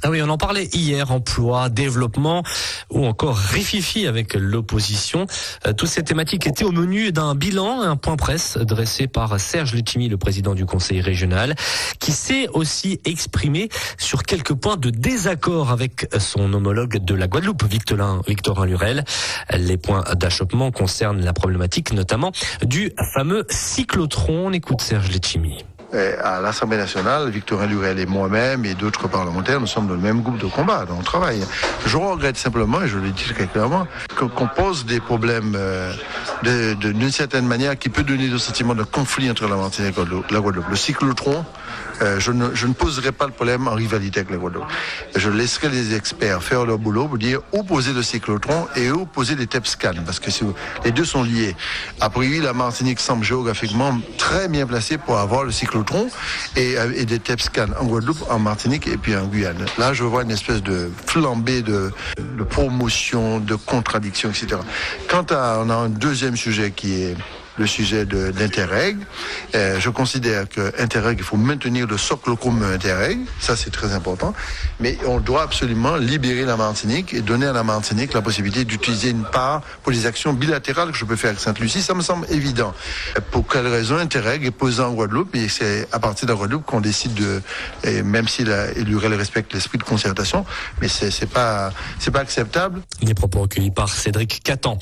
Ah oui, on en parlait hier, emploi, développement ou encore rififi avec l'opposition. Toutes ces thématiques étaient au menu d'un bilan, un point presse dressé par Serge Letchimy, le président du conseil régional, qui s'est aussi exprimé sur quelques points de désaccord avec son homologue de la Guadeloupe, Victorin Lurel. Les points d'achoppement concernent la problématique notamment du fameux cyclotron. On écoute Serge Letchimy. À l'Assemblée nationale, Victorin Lurel et moi-même et d'autres parlementaires, nous sommes dans le même groupe de combat, donc on travaille. Je regrette simplement, et je le dis très clairement, qu'on pose des problèmes d'une certaine manière qui peut donner le sentiment de conflit entre la Martinique et la Guadeloupe. Le cyclotron, je ne poserai pas le problème en rivalité avec la Guadeloupe. Je laisserai les experts faire leur boulot pour dire où poser le cyclotron et où poser les TEPSCAN, parce que les deux sont liés. A priori, la Martinique semble géographiquement très bien placée pour avoir le cyclotron et des TEPSCAN en Guadeloupe, en Martinique et puis en Guyane. Là, je vois une espèce de flambée de promotion, de contradiction, etc. On a un deuxième sujet qui est le sujet d'Interreg. Je considère que Interreg, il faut maintenir le socle commun Interreg, ça c'est très important, mais on doit absolument libérer la Martinique et donner à la Martinique la possibilité d'utiliser une part pour les actions bilatérales que je peux faire avec Sainte-Lucie. Ça me semble évident. Pour quelle raison Interreg est posé en Guadeloupe et c'est à partir de la Guadeloupe qu'on décide et même si l'URL respecte l'esprit de concertation, mais c'est pas acceptable. Des propos recueillis par Cédric Catan.